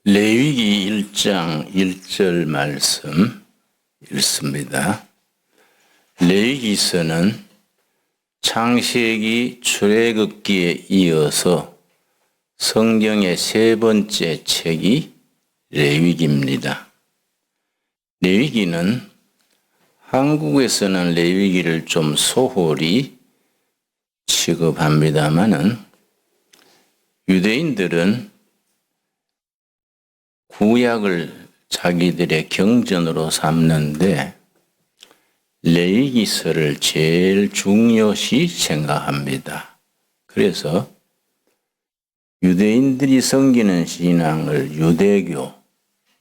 레위기 1장 1절 말씀 읽습니다. 레위기서는 창세기 출애굽기에 이어서 성경의 세 번째 책이 레위기입니다. 레위기는 한국에서는 레위기를 좀 소홀히 취급합니다마는 유대인들은 구약을 자기들의 경전으로 삼는데 레위기서를 제일 중요시 생각합니다. 그래서 유대인들이 섬기는 신앙을 유대교,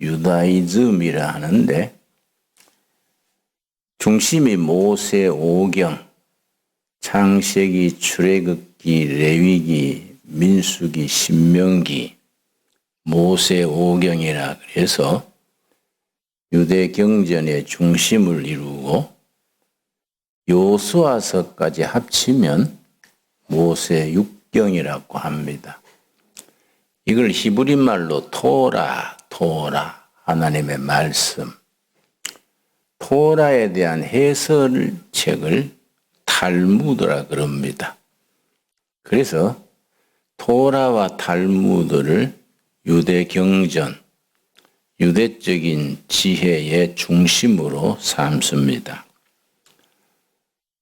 유다이즘이라 하는데 중심이 모세 오경, 창세기, 출애굽기, 레위기, 민수기, 신명기, 모세 오경이라 그래서 유대 경전의 중심을 이루고 여호수아서까지 합치면 모세 육경이라고 합니다. 이걸 히브리 말로 토라 하나님의 말씀, 토라에 대한 해설책을 탈무드라 그럽니다. 그래서 토라와 탈무드를 유대 경전, 유대적인 지혜의 중심으로 삼습니다.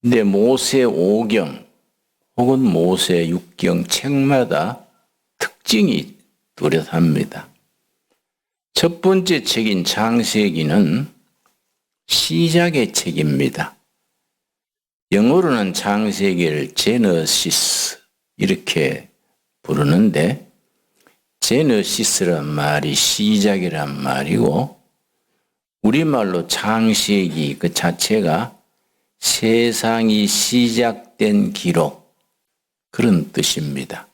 근데 모세 오경 혹은 모세 육경 책마다 특징이 뚜렷합니다. 첫 번째 책인 창세기는 시작의 책입니다. 영어로는 창세기를 제너시스 이렇게 부르는데 제너시스란 말이 시작이란 말이고 우리말로 창세기 그 자체가 세상이 시작된 기록 그런 뜻입니다.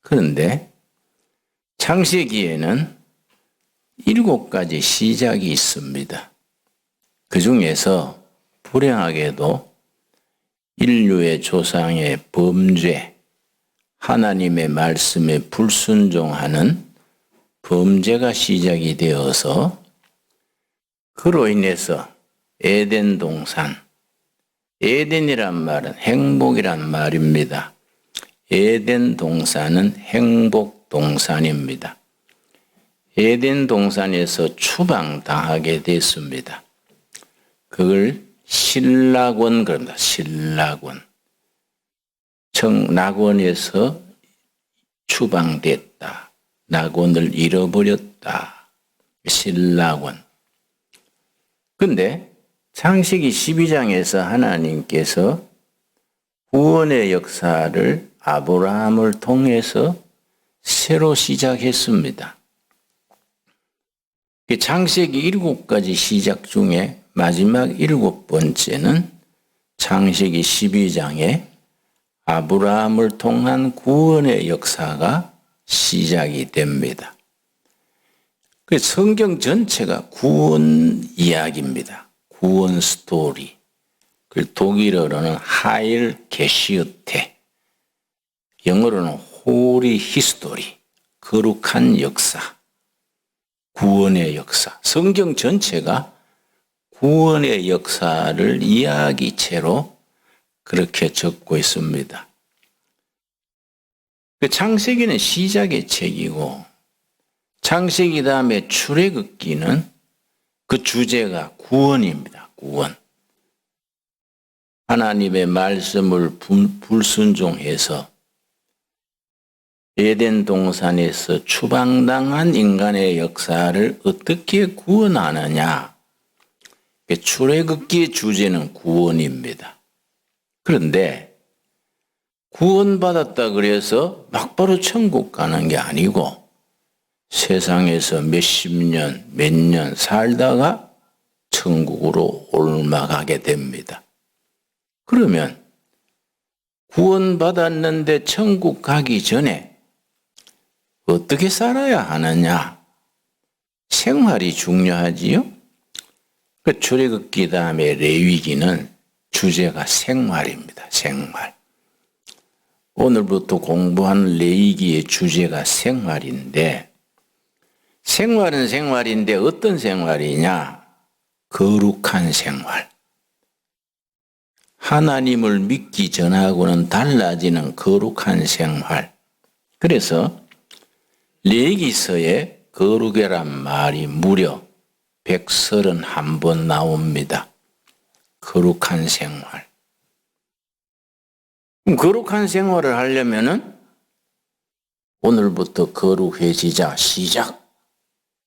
그런데 창세기에는 7가지 시작이 있습니다. 그 중에서 불행하게도 인류의 조상의 범죄, 하나님의 말씀에 불순종하는 범죄가 시작이 되어서 그로 인해서 에덴 동산, 에덴이란 말은 행복이란 말입니다. 에덴 동산은 행복 동산입니다. 에덴 동산에서 추방당하게 됐습니다. 그걸 신락원 그럽니다. 신락원. 낙원에서 추방됐다. 낙원을 잃어버렸다. 신락원. 근데 창세기 12장에서 하나님께서 구원의 역사를 아브라함을 통해서 새로 시작했습니다. 창세기 7가지 시작 중에 마지막 7번째는 창세기 12장에 아브라함을 통한 구원의 역사가 시작이 됩니다. 성경 전체가 구원 이야기입니다. 구원 스토리. 독일어로는 하일 게시어테, 영어로는 호리 히스토리, 거룩한 역사, 구원의 역사. 성경 전체가 구원의 역사를 이야기체로 그렇게 적고 있습니다. 창세기는 시작의 책이고 창세기 다음에 출애굽기는 그 주제가 구원입니다. 구원. 하나님의 말씀을 불순종해서 에덴 동산에서 추방당한 인간의 역사를 어떻게 구원하느냐. 출애굽기의 주제는 구원입니다. 그런데 구원받았다 그래서 막바로 천국 가는 게 아니고 세상에서 몇십 년, 몇 년 살다가 천국으로 옮아가게 됩니다. 그러면 구원받았는데 천국 가기 전에 어떻게 살아야 하느냐? 생활이 중요하지요? 출애굽기 다음에 레위기는 주제가 생활입니다. 생활. 오늘부터 공부하는 레위기의 주제가 생활인데 생활은 생활인데 어떤 생활이냐? 거룩한 생활. 하나님을 믿기 전하고는 달라지는 거룩한 생활. 그래서 레위기서에 거룩이란 말이 무려 131번 나옵니다. 거룩한 생활. 거룩한 생활을 하려면은 오늘부터 거룩해지자 시작.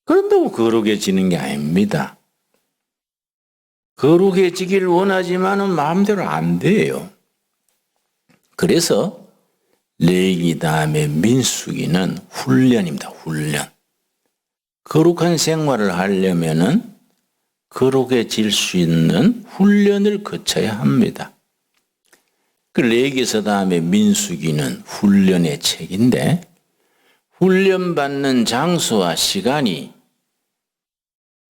그런다고 거룩해지는 게 아닙니다. 거룩해지길 원하지만은 마음대로 안 돼요. 그래서 레위기 다음에 민수기는 훈련입니다. 훈련. 거룩한 생활을 하려면은 거룩해질 수 있는 훈련을 거쳐야 합니다. 그 레위기서 다음에 민수기는 훈련의 책인데 훈련받는 장소와 시간이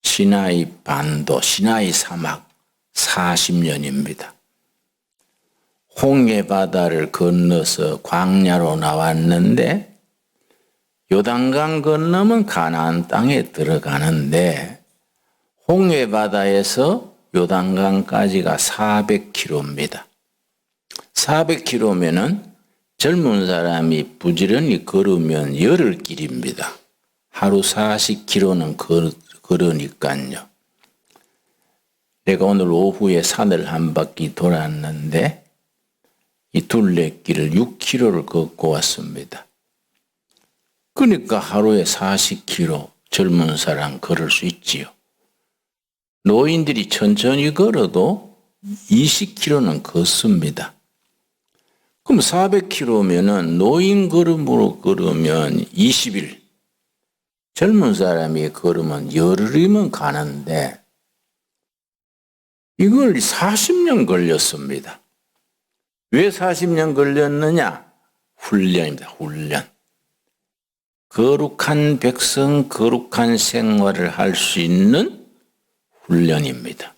시나이 반도, 시나이 사막 40년입니다. 홍해 바다를 건너서 광야로 나왔는데 요단강 건너면 가나안 땅에 들어가는데 홍해 바다에서 요단강까지가 400km입니다. 400km면은 젊은 사람이 부지런히 걸으면 열흘 길입니다. 하루 40km는 걸으니까요. 내가 오늘 오후에 산을 한 바퀴 돌았는데 이 둘레길을 6km를 걷고 왔습니다. 그러니까 하루에 40km 젊은 사람 걸을 수 있지요. 노인들이 천천히 걸어도 20km는 걷습니다. 그럼 400km면은 노인 걸음으로 걸으면 20일, 젊은 사람이 걸으면 열흘이면 가는데 이걸 40년 걸렸습니다. 왜 40년 걸렸느냐? 훈련입니다. 훈련. 거룩한 백성, 거룩한 생활을 할 수 있는 훈련입니다.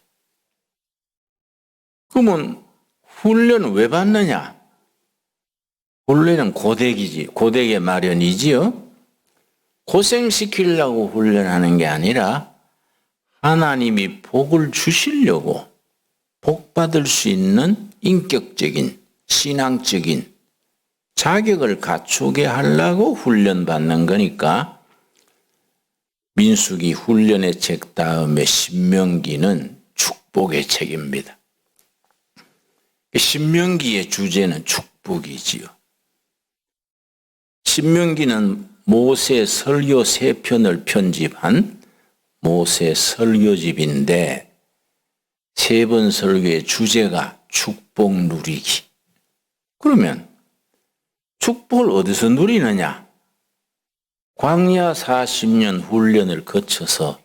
그러면 훈련은 왜 받느냐? 훈련은 고되게 마련이지요. 고생시키려고 훈련하는 게 아니라 하나님이 복을 주시려고 복 받을 수 있는 인격적인, 신앙적인 자격을 갖추게 하려고 훈련받는 거니까 민수기 훈련의 책 다음에 신명기는 축복의 책입니다. 신명기의 주제는 축복이지요. 신명기는 모세 설교 3편을 편집한 모세 설교집인데 3번 설교의 주제가 축복 누리기. 그러면 축복을 어디서 누리느냐? 광야 40년 훈련을 거쳐서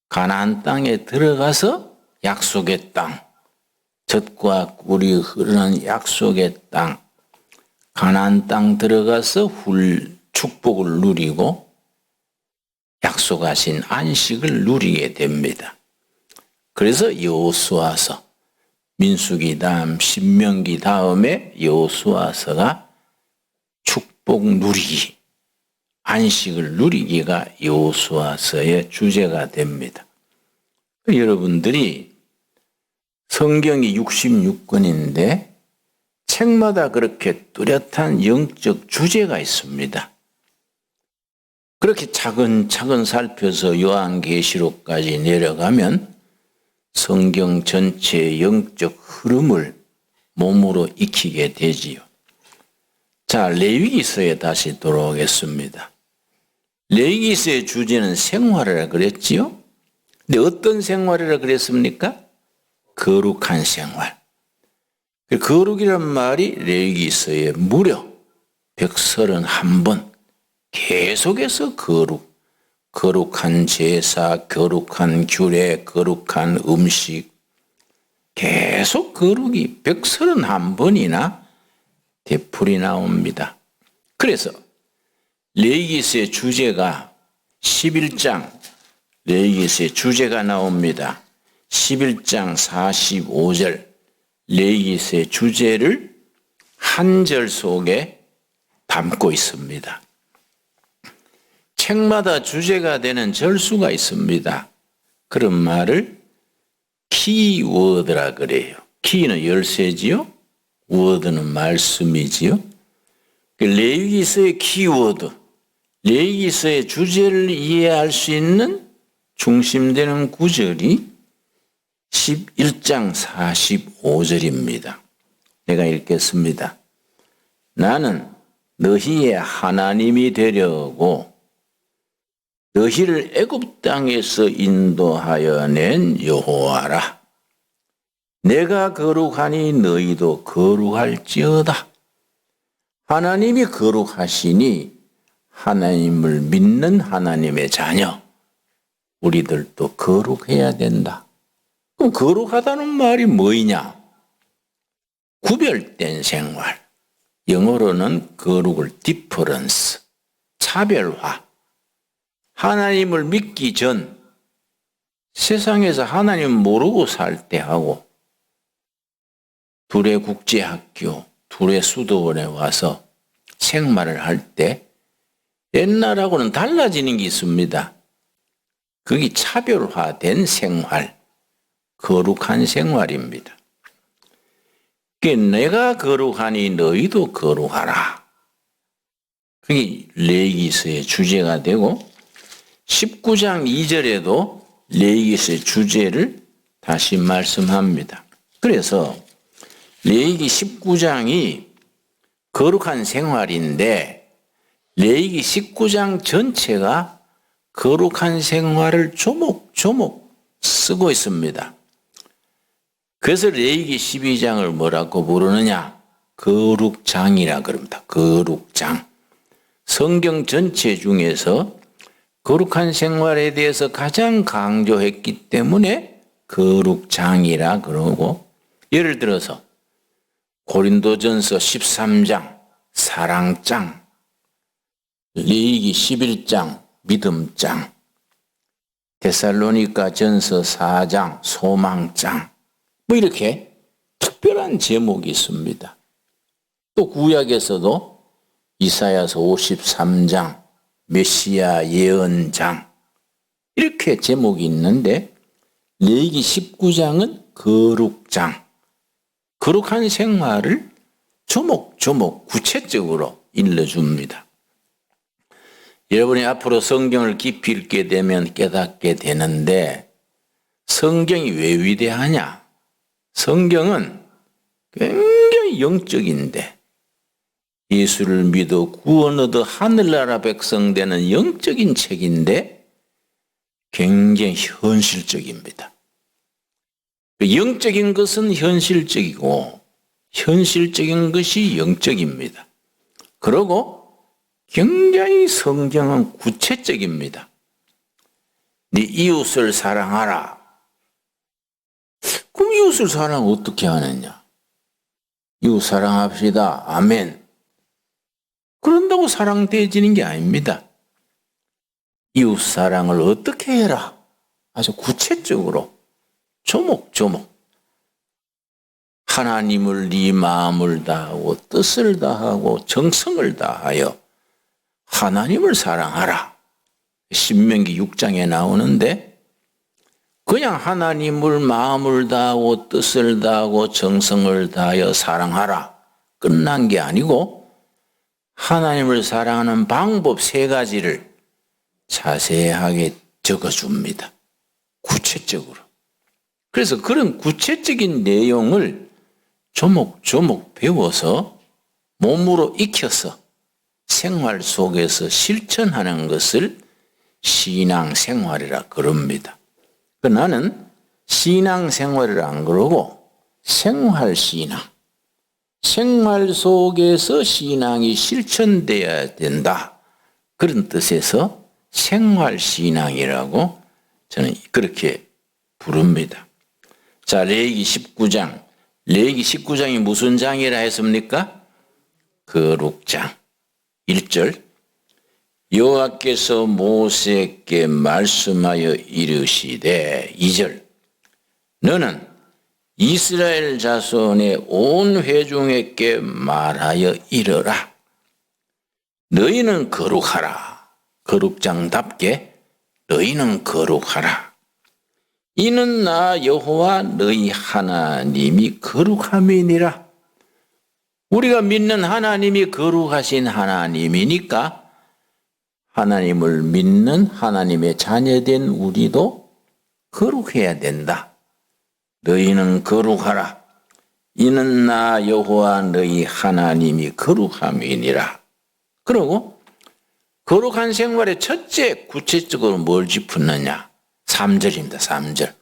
가나안 땅에 들어가서 약속의 땅, 젖과 꿀이 흐르는 약속의 땅, 가나안 땅 들어가서 축복을 누리고 약속하신 안식을 누리게 됩니다. 그래서 여호수아서, 민수기 다음 신명기 다음에 여호수아서가 축복 누리기, 안식을 누리기가 여호수아서의 주제가 됩니다. 여러분들이 성경이 66권인데 책마다 그렇게 뚜렷한 영적 주제가 있습니다. 그렇게 차근차근 살펴서 요한계시록까지 내려가면 성경 전체의 영적 흐름을 몸으로 익히게 되지요. 자, 레위기서에 다시 돌아오겠습니다. 레위기서의 주제는 생활이라 그랬지요. 근데 어떤 생활이라 그랬습니까? 거룩한 생활. 거룩이란 말이 레위기서에 무려 131번 계속해서 거룩한 제사, 거룩한 규례, 거룩한 음식, 계속 거룩이 131번이나 되풀이 나옵니다. 그래서 레위기서의 주제가 11장, 레위기서의 주제가 나옵니다. 11장 45절 레위기서의 주제를 한 절 속에 담고 있습니다. 책마다 주제가 되는 절수가 있습니다. 그런 말을 키워드라 그래요. 키는 열쇠지요. 워드는 말씀이지요. 레위기서의 키워드, 레위기서의 주제를 이해할 수 있는 중심되는 구절이 11장 45절입니다. 내가 읽겠습니다. 나는 너희의 하나님이 되려고 너희를 애굽 땅에서 인도하여 낸 여호와라. 내가 거룩하니 너희도 거룩할지어다. 하나님이 거룩하시니 하나님을 믿는 하나님의 자녀, 우리들도 거룩해야 된다. 그럼 거룩하다는 말이 뭐이냐? 구별된 생활. 영어로는 거룩을 디퍼런스, 차별화. 하나님을 믿기 전 세상에서 하나님 모르고 살 때 하고 둘의 국제학교, 둘의 수도원에 와서 생활을 할 때 옛날하고는 달라지는 게 있습니다. 그게 차별화된 생활, 거룩한 생활입니다. 내가 거룩하니 너희도 거룩하라. 그게 레위기서의 주제가 되고 19장 2절에도 레위기서의 주제를 다시 말씀합니다. 그래서 레위기 19장이 거룩한 생활인데 레위기 19장 전체가 거룩한 생활을 조목조목 쓰고 있습니다. 그래서 레위기 12장을 뭐라고 부르느냐? 거룩장이라 그럽니다. 거룩장. 성경 전체 중에서 거룩한 생활에 대해서 가장 강조했기 때문에 거룩장이라 그러고, 예를 들어서 고린도전서 13장 사랑장, 레위기 11장 믿음장, 데살로니가 전서 4장 소망장, 뭐 이렇게 특별한 제목이 있습니다. 또 구약에서도 이사야서 53장 메시아 예언장 이렇게 제목이 있는데 레위기 19장은 거룩장, 거룩한 생활을 조목조목 구체적으로 일러줍니다. 여러분이 앞으로 성경을 깊이 읽게 되면 깨닫게 되는데 성경이 왜 위대하냐? 성경은 굉장히 영적인데 예수를 믿어 구원 얻어 하늘나라 백성 되는 영적인 책인데 굉장히 현실적입니다. 영적인 것은 현실적이고 현실적인 것이 영적입니다. 그리고 굉장히 성경은 구체적입니다. 네 이웃을 사랑하라. 그럼 이웃을 사랑 어떻게 하느냐? 이웃 사랑합시다. 아멘. 그런다고 사랑되어지는 게 아닙니다. 이웃 사랑을 어떻게 해라? 아주 구체적으로 조목조목 하나님을 네 마음을 다하고 뜻을 다하고 정성을 다하여 하나님을 사랑하라. 신명기 6장에 나오는데 그냥 하나님을 마음을 다하고 뜻을 다하고 정성을 다하여 사랑하라 끝난 게 아니고 하나님을 사랑하는 방법 3가지를 자세하게 적어줍니다. 구체적으로. 그래서 그런 구체적인 내용을 조목조목 배워서 몸으로 익혀서 생활 속에서 실천하는 것을 신앙생활이라 그럽니다. 나는 신앙생활을 안 그러고 생활신앙, 생활 속에서 신앙이 실천되어야 된다. 그런 뜻에서 생활신앙이라고 저는 그렇게 부릅니다. 자, 레위기 19장. 레위기 19장이 무슨 장이라 했습니까? 거룩장. 1절. 여호와께서 모세에게 말씀하여 이르시되 2절. 너는 이스라엘 자손의 온 회중에게 말하여 이르라. 너희는 거룩하라. 거룩장답게 너희는 거룩하라. 이는 나 여호와 너희 하나님이 거룩함이니라. 우리가 믿는 하나님이 거룩하신 하나님이니까 하나님을 믿는 하나님의 자녀된 우리도 거룩해야 된다. 너희는 거룩하라. 이는 나 여호와 너희 하나님이 거룩함이니라. 그러고 거룩한 생활의 첫째 구체적으로 뭘 짚었느냐? 3절입니다. 3절.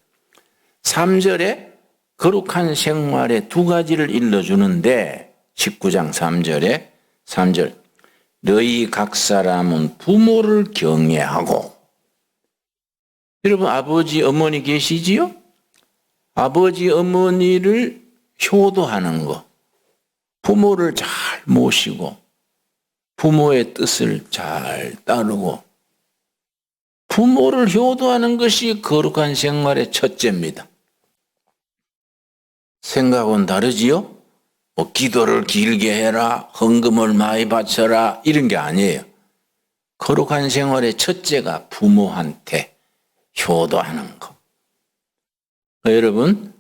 3절에 거룩한 생활의 두 가지를 일러주는데 19장 3절에 3절 너희 각 사람은 부모를 경외하고. 여러분 아버지 어머니 계시지요? 아버지 어머니를 효도하는 것, 부모를 잘 모시고 부모의 뜻을 잘 따르고 부모를 효도하는 것이 거룩한 생활의 첫째입니다. 생각은 다르지요? 뭐 기도를 길게 해라, 헌금을 많이 바쳐라 이런 게 아니에요. 거룩한 생활의 첫째가 부모한테 효도하는 것. 여러분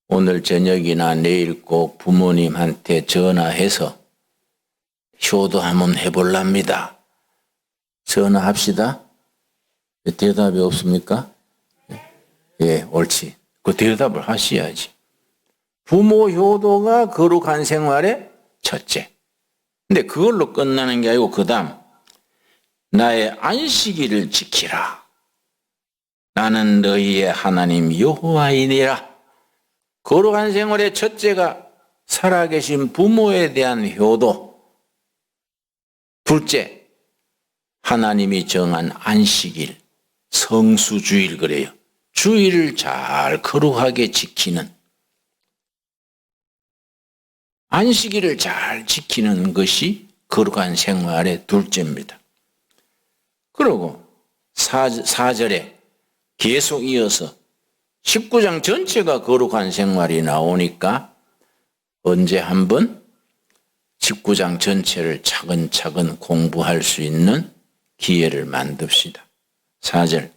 오늘 저녁이나 내일 꼭 부모님한테 전화해서 효도 한번 해볼랍니다. 전화합시다. 대답이 없습니까? 예, 옳지. 그 대답을 하셔야지. 부모 효도가 거룩한 생활의 첫째. 근데 그걸로 끝나는 게 아니고 그 다음 나의 안식일을 지키라. 나는 너희의 하나님 여호와이니라. 거룩한 생활의 첫째가 살아계신 부모에 대한 효도. 둘째, 하나님이 정한 안식일, 성수주일 그래요. 주일을 잘 거룩하게 지키는, 안식일을 잘 지키는 것이 거룩한 생활의 둘째입니다. 그리고 4절에 계속 이어서 19장 전체가 거룩한 생활이 나오니까 언제 한번 19장 전체를 차근차근 공부할 수 있는 기회를 만듭시다. 4절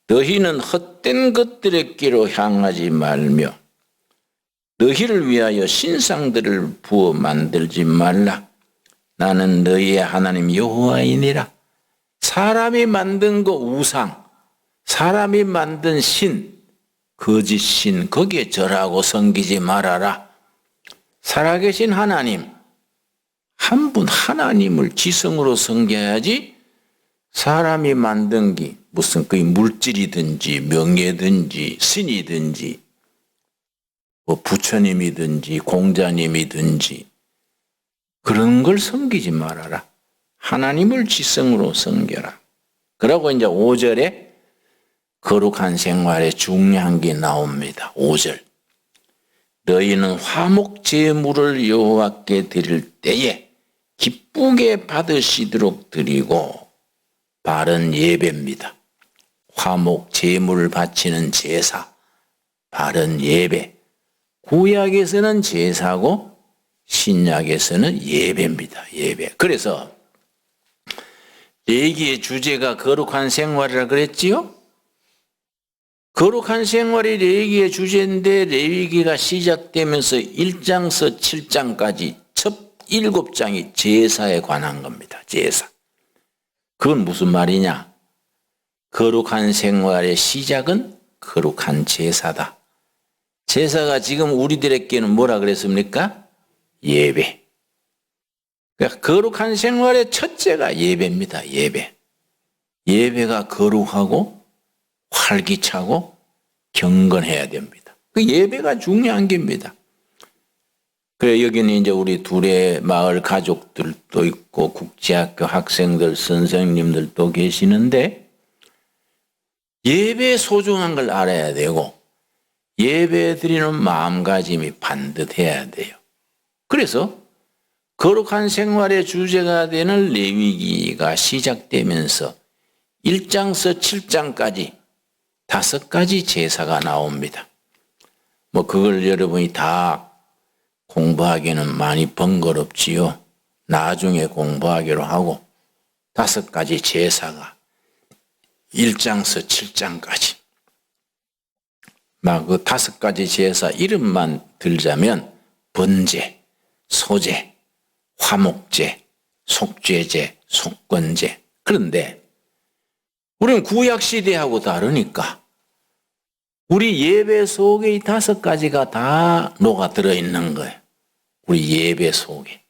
너희는 헛된 것들의 길로 향하지 말며 너희를 위하여 신상들을 부어 만들지 말라. 나는 너희의 하나님 여호와이니라. 사람이 만든 거 우상, 사람이 만든 신, 거짓 신 거기에 절하고 섬기지 말아라. 살아계신 하나님, 한 분 하나님을 지성으로 섬겨야지 사람이 만든 게 무슨 그 물질이든지 명예든지 신이든지 뭐 부처님이든지 공자님이든지 그런 걸 섬기지 말아라. 하나님을 지성으로 섬겨라. 그러고 이제 5절에 거룩한 생활에 중요한 게 나옵니다. 5절 너희는 화목 제물을 여호와께 드릴 때에 기쁘게 받으시도록 드리고 바른 예배입니다. 화목 제물을 바치는 제사, 바른 예배. 구약에서는 제사고 신약에서는 예배입니다. 예배. 그래서 레위기의 주제가 거룩한 생활이라 그랬지요? 거룩한 생활이 레위기의 주제인데 레위기가 시작되면서 1장서 7장까지 첫 7장이 제사에 관한 겁니다. 제사. 그건 무슨 말이냐? 거룩한 생활의 시작은 거룩한 제사다. 제사가 지금 우리들에게는 뭐라 그랬습니까? 예배. 그러니까 거룩한 생활의 첫째가 예배입니다. 예배. 예배가 거룩하고 활기차고 경건해야 됩니다. 그 예배가 중요한 겁니다. 그래 여기는 이제 우리 둘의 마을 가족들도 있고 국제학교 학생들, 선생님들도 계시는데 예배의 소중한 걸 알아야 되고 예배 드리는 마음가짐이 반듯해야 돼요. 그래서 거룩한 생활의 주제가 되는 레위기가 시작되면서 1장서 7장까지 5가지 제사가 나옵니다. 뭐 그걸 여러분이 다 공부하기는 많이 번거롭지요. 나중에 공부하기로 하고 5가지 제사가 1장서 7장까지 막 그 5가지 제사 이름만 들자면 번제, 소제, 화목제, 속죄제, 속건제. 그런데 우리는 구약시대하고 다르니까 우리 예배 속에 이 5가지가 다 녹아들어 있는 거예요. 우리 예배 속에.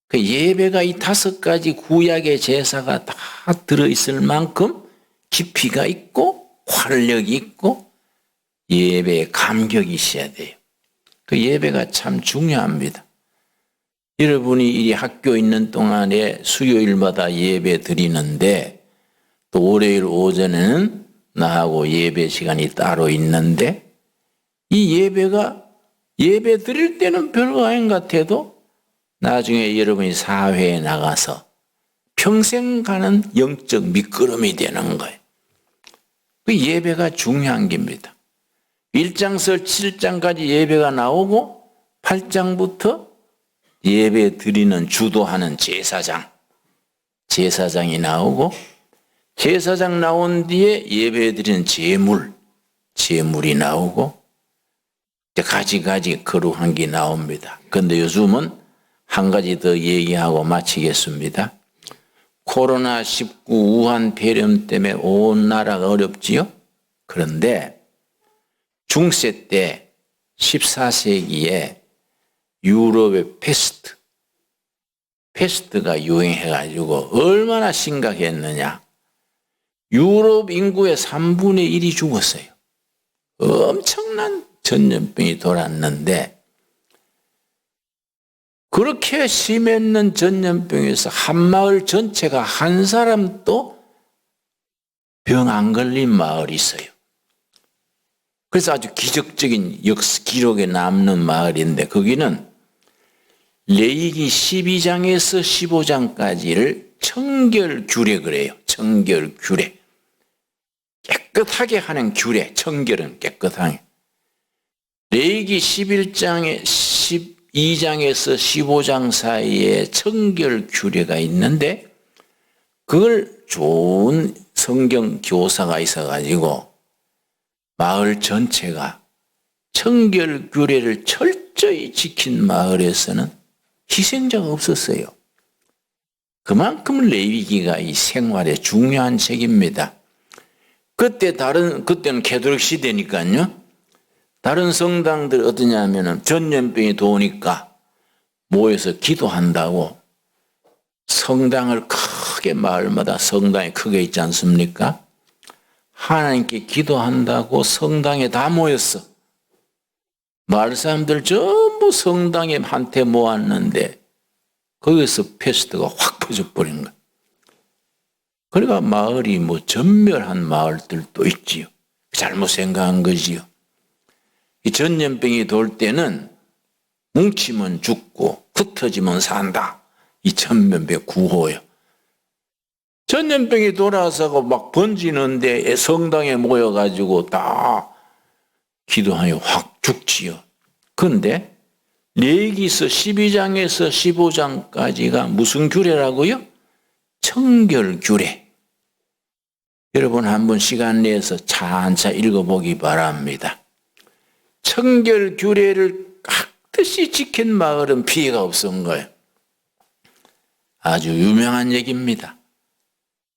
그 예배가 이 5가지 구약의 제사가 다 들어있을 만큼 깊이가 있고 활력이 있고 예배에 감격이 있어야 돼요. 그 예배가 참 중요합니다. 여러분이 이 학교 있는 동안에 수요일마다 예배 드리는데 또 월요일 오전에는 나하고 예배 시간이 따로 있는데 이 예배가 예배 드릴 때는 별거 아닌 것 같아도 나중에 여러분이 사회에 나가서 평생 가는 영적 밑거름이 되는 거예요. 그 예배가 중요한 겁니다. 1장서 7장까지 예배가 나오고 8장부터 예배 드리는 주도하는 제사장이 나오고 제사장 나온 뒤에 예배 드리는 제물이 나오고 가지가지 거룩한 게 나옵니다. 그런데 요즘은 한 가지 더 얘기하고 마치겠습니다. 코로나19 우한 폐렴 때문에 온 나라가 어렵지요. 그런데 중세 때 14세기에 유럽의 패스트가 유행해가지고 얼마나 심각했느냐. 유럽 인구의 3분의 1이 죽었어요. 엄청난 전염병이 돌았는데 그렇게 심했는 전염병에서 한 마을 전체가 한 사람도 병 안 걸린 마을이 있어요. 그래서 아주 기적적인 기록에 남는 마을인데 거기는 레위기 12장에서 15장까지를 청결규례 그래요. 청결규례. 깨끗하게 하는 규례. 청결은 깨끗하게. 레위기 12장에서 15장 사이에 청결규례가 있는데 그걸 좋은 성경 교사가 있어가지고 마을 전체가 청결규례를 철저히 지킨 마을에서는 희생자가 없었어요. 그만큼 레위기가 이 생활에 중요한 책입니다. 그때는 개도력 시대니까요. 다른 성당들 어떠냐면은 전염병이 도니까 모여서 기도한다고 성당을 크게 마을마다 성당이 크게 있지 않습니까? 하나님께 기도한다고 성당에 다 모였어. 마을 사람들 전부 성당에 한테 모았는데 거기서 패스트가 확 퍼져버린 거야. 그러니까 마을이 전멸한 마을들도 있지요. 잘못 생각한 거지요. 이 전염병이 돌 때는 뭉치면 죽고 흩어지면 산다. 이 전염병 구호예요. 전염병이 돌아서 막 번지는데 성당에 모여가지고 다 기도하여 확 죽지요. 그런데 레위기서 12장에서 15장까지가 무슨 규례라고요? 청결규례. 여러분 한번 시간 내서 찬차 읽어보기 바랍니다. 청결규례를 깍듯이 지킨 마을은 피해가 없은 거예요. 아주 유명한 얘기입니다.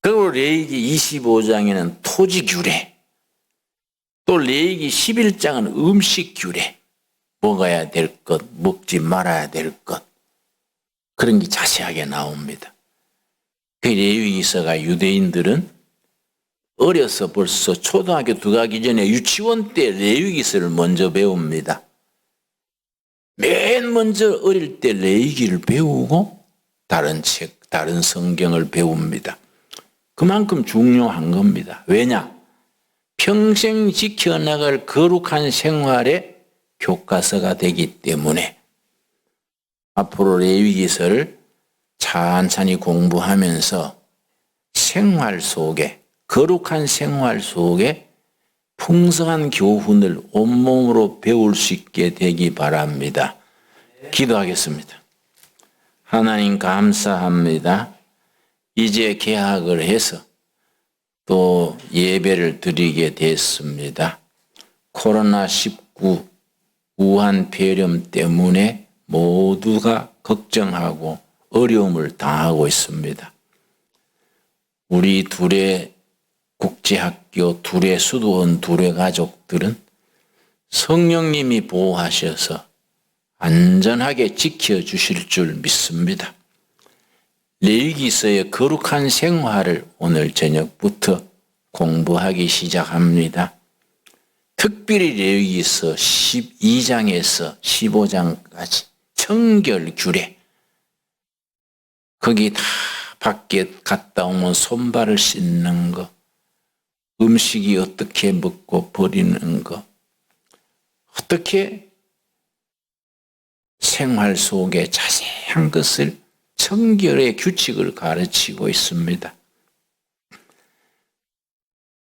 그리고 레위기 25장에는 토지규례, 또 레위기 11장은 음식규례, 먹어야 될 것, 먹지 말아야 될 것, 그런 게 자세하게 나옵니다. 그 레위기서가 유대인들은 어려서 벌써 초등학교 들어가기 전에 유치원 때 레위기서를 먼저 배웁니다. 맨 먼저 어릴 때 레위기를 배우고 다른 성경을 배웁니다. 그만큼 중요한 겁니다. 왜냐? 평생 지켜나갈 거룩한 생활의 교과서가 되기 때문에 앞으로 레위기서를 찬찬히 공부하면서 생활 속에 거룩한 생활 속에 풍성한 교훈을 온몸으로 배울 수 있게 되기 바랍니다. 기도하겠습니다. 하나님 감사합니다. 이제 개학을 해서 또 예배를 드리게 됐습니다. 코로나19 우한 폐렴 때문에 모두가 걱정하고 어려움을 당하고 있습니다. 우리 둘의 국제학교, 둘의 수도원, 둘의 가족들은 성령님이 보호하셔서 안전하게 지켜주실 줄 믿습니다. 레위기서의 거룩한 생활을 오늘 저녁부터 공부하기 시작합니다. 특별히 레위기서 12장에서 15장까지 청결규례, 거기 다 밖에 갔다 오면 손발을 씻는 거, 음식이 어떻게 먹고 버리는 거, 어떻게 생활 속에 자세한 것을 청결의 규칙을 가르치고 있습니다.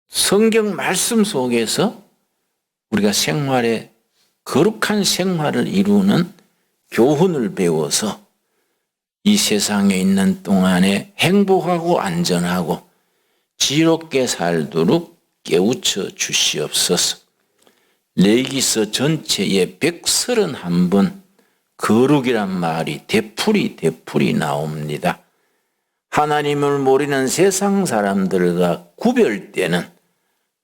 성경 말씀 속에서 우리가 생활에 거룩한 생활을 이루는 교훈을 배워서 이 세상에 있는 동안에 행복하고 안전하고 지롭게 살도록 깨우쳐 주시옵소서. 레위기서 전체에 131번 거룩이란 말이 되풀이 나옵니다. 하나님을 모르는 세상 사람들과 구별되는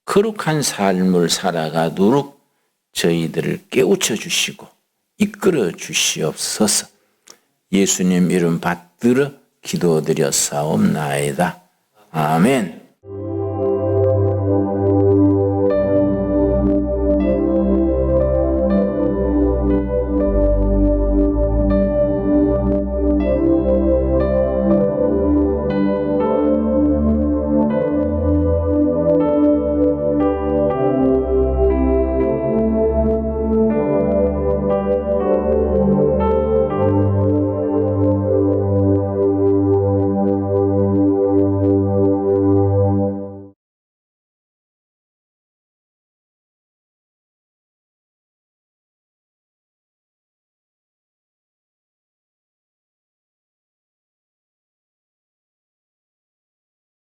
거룩한 삶을 살아가도록 저희들을 깨우쳐 주시고 이끌어 주시옵소서. 예수님 이름 받들어 기도드려 사옵나이다. 아멘.